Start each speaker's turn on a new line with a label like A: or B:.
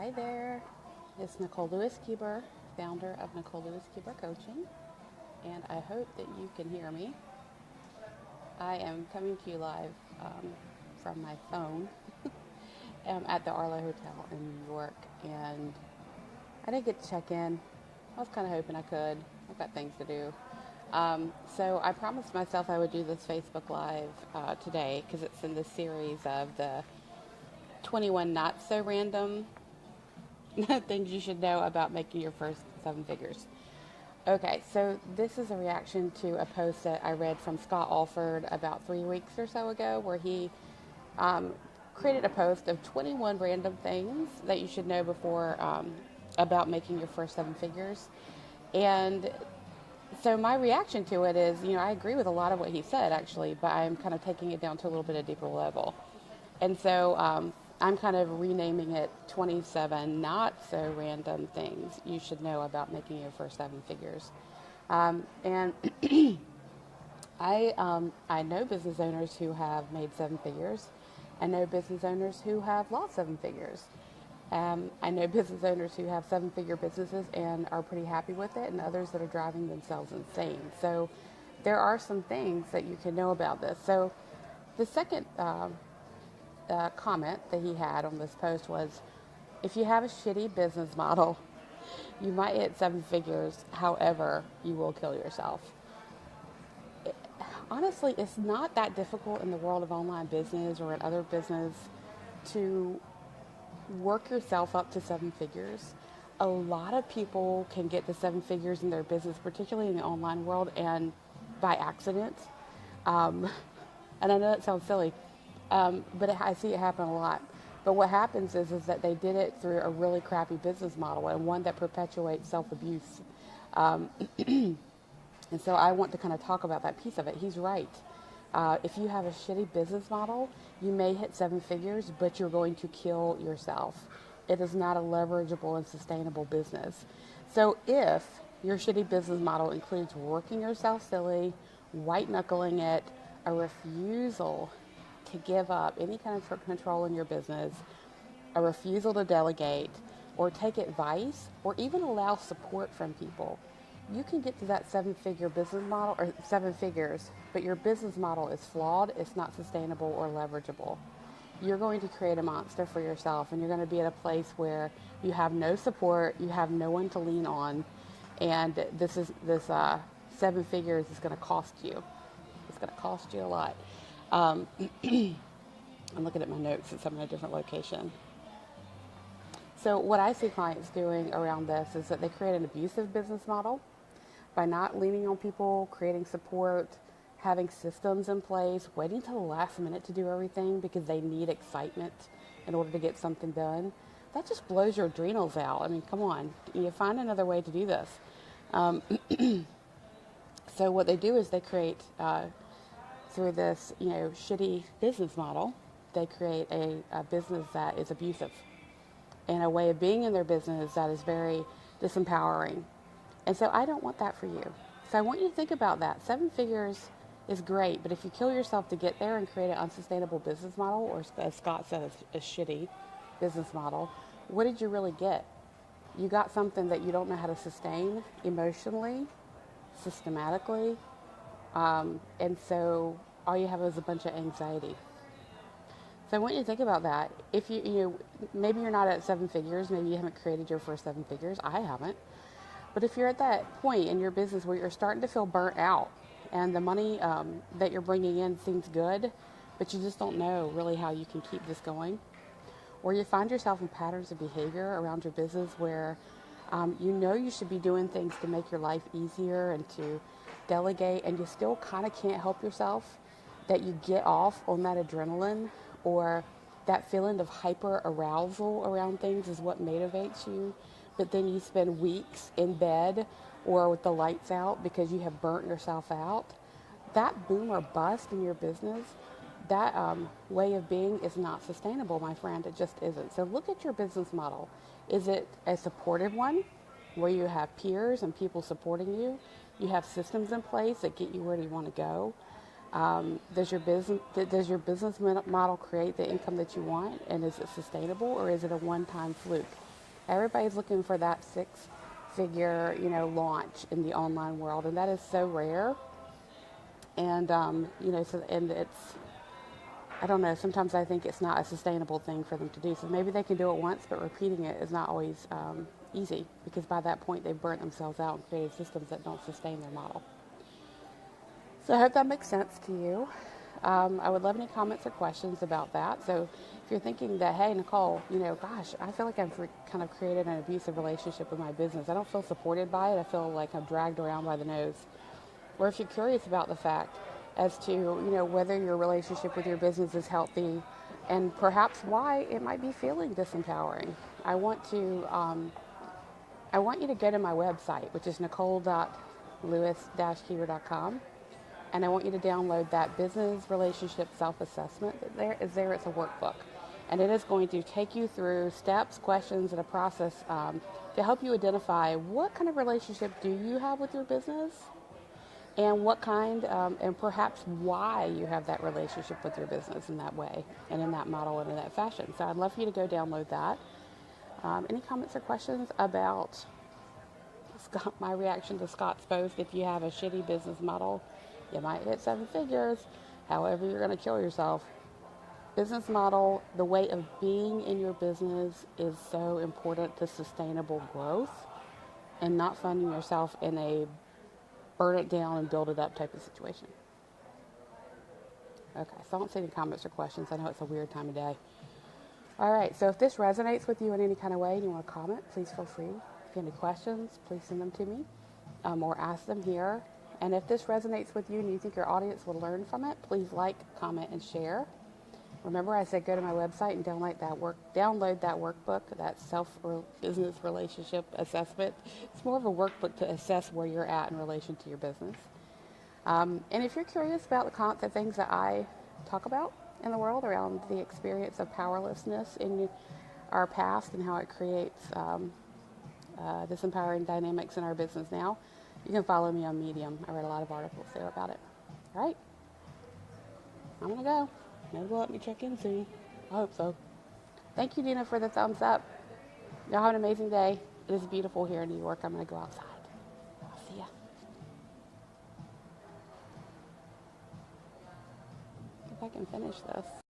A: Hi there, it's Nicole Lewis-Keeber, founder of Nicole Lewis-Keeber Coaching, and I hope that you can hear me. I am coming to you live from my phone at the Arlo Hotel in New York, and I didn't get to check in. I was kind of hoping I could. I've got things to do. So I promised myself I would do this Facebook Live today because it's in the series of the 21 not so random things you should know about making your first seven figures. Okay, so this is a reaction to a post that I read from Scott Olford about 3 weeks or so ago, where he created a post of 21 random things that you should know before about making your first seven figures. And so my reaction to it is, I agree with a lot of what he said, actually, but I'm kind of taking it down to a little bit of deeper level. And so I'm kind of renaming it 27 not so random things you should know about making your first seven figures. And I know business owners who have made seven figures. I know business owners who have lost seven figures. I know business owners who have seven-figure businesses and are pretty happy with it, and others that are driving themselves insane. So there are some things that you can know about this. So the second comment that he had on this post was, if you have a shitty business model, you might hit seven figures, however, you will kill yourself. Honestly, it's not that difficult in the world of online business or in other business to work yourself up to seven figures. A lot of people can get to seven figures in their business, particularly in the online world, and by accident. And I know that sounds silly, but I see it happen a lot. But what happens is that they did it through a really crappy business model, and one that perpetuates self-abuse. And so I want to kind of talk about that piece of it. He's right. If you have a shitty business model, you may hit seven figures, but you're going to kill yourself. It is not a leverageable and sustainable business. So if your shitty business model includes working yourself silly, white knuckling it, a refusal to give up any kind of control in your business, a refusal to delegate or take advice or even allow support from people, you can get to that seven-figure business model, or seven figures, but your business model is flawed, it's not sustainable or leverageable. You're going to create a monster for yourself, and you're going to be at a place where you have no support, you have no one to lean on, and this seven figures is going to cost you. It's going to cost you a lot. I'm looking at my notes since I'm in a different location. So what I see clients doing around this is that they create an abusive business model by not leaning on people, creating support, having systems in place, waiting till the last minute to do everything because they need excitement in order to get something done. That just blows your adrenals out. I mean, come on, you find another way to do this. So what they do is they create, through this, shitty business model, they create a business that is abusive and a way of being in their business that is very disempowering. And so I don't want that for you. So I want you to think about that. Seven figures is great, but if you kill yourself to get there and create an unsustainable business model, or as Scott said, a shitty business model, what did you really get? You got something that you don't know how to sustain emotionally, systematically, and so all you have is a bunch of anxiety. So I want you to think about that. If maybe you're not at seven figures, maybe you haven't created your first seven figures. I haven't. But if you're at that point in your business where you're starting to feel burnt out and the money that you're bringing in seems good, but you just don't know really how you can keep this going, or you find yourself in patterns of behavior around your business where you should be doing things to make your life easier and to delegate, and you still kind of can't help yourself, that you get off on that adrenaline or that feeling of hyper arousal around things is what motivates you. But then you spend weeks in bed or with the lights out because you have burnt yourself out. That boom or bust in your business, that way of being is not sustainable, my friend. It just isn't. So look at your business model. Is it a supportive one where you have peers and people supporting you? You have systems in place that get you where you want to go? Does your business model create the income that you want, and is it sustainable, or is it a one-time fluke? Everybody's looking for that six-figure, launch in the online world, and that is so rare. And and I don't know. Sometimes I think it's not a sustainable thing for them to do. So maybe they can do it once, but repeating it is not always easy, because by that point they've burnt themselves out and created systems that don't sustain their model. So I hope that makes sense to you. I would love any comments or questions about that. So if you're thinking that, hey, Nicole, gosh, I feel like I've kind of created an abusive relationship with my business. I don't feel supported by it. I feel like I'm dragged around by the nose. Or if you're curious about the fact as to, whether your relationship with your business is healthy and perhaps why it might be feeling disempowering, I want you to go to my website, which is nicole.lewis-keeber.com. And I want you to download that business relationship self-assessment. It's a workbook. And it is going to take you through steps, questions, and a process to help you identify what kind of relationship do you have with your business, and what kind, and perhaps why you have that relationship with your business in that way, and in that model, and in that fashion. So I'd love for you to go download that. Any comments or questions about my reaction to Scott's post? If you have a shitty business model, you might hit 7 figures. However, you're going to kill yourself. Business model, the way of being in your business, is so important to sustainable growth and not finding yourself in a burn it down and build it up type of situation. Okay, so I don't see any comments or questions. I know it's a weird time of day. All right, so if this resonates with you in any kind of way and you want to comment, please feel free. If you have any questions, please send them to me or ask them here. And if this resonates with you and you think your audience will learn from it, please like, comment, and share. Remember, I said go to my website and download that workbook, that self-business relationship assessment. It's more of a workbook to assess where you're at in relation to your business. And if you're curious about the things that I talk about in the world around the experience of powerlessness in our past and how it creates disempowering dynamics in our business now, you can follow me on Medium. I read a lot of articles there about it. All right. I'm going to go. Maybe they'll let me check in soon. I hope so. Thank you, Dina, for the thumbs up. Y'all have an amazing day. It is beautiful here in New York. I'm going to go outside. I'll see ya. If I can finish this.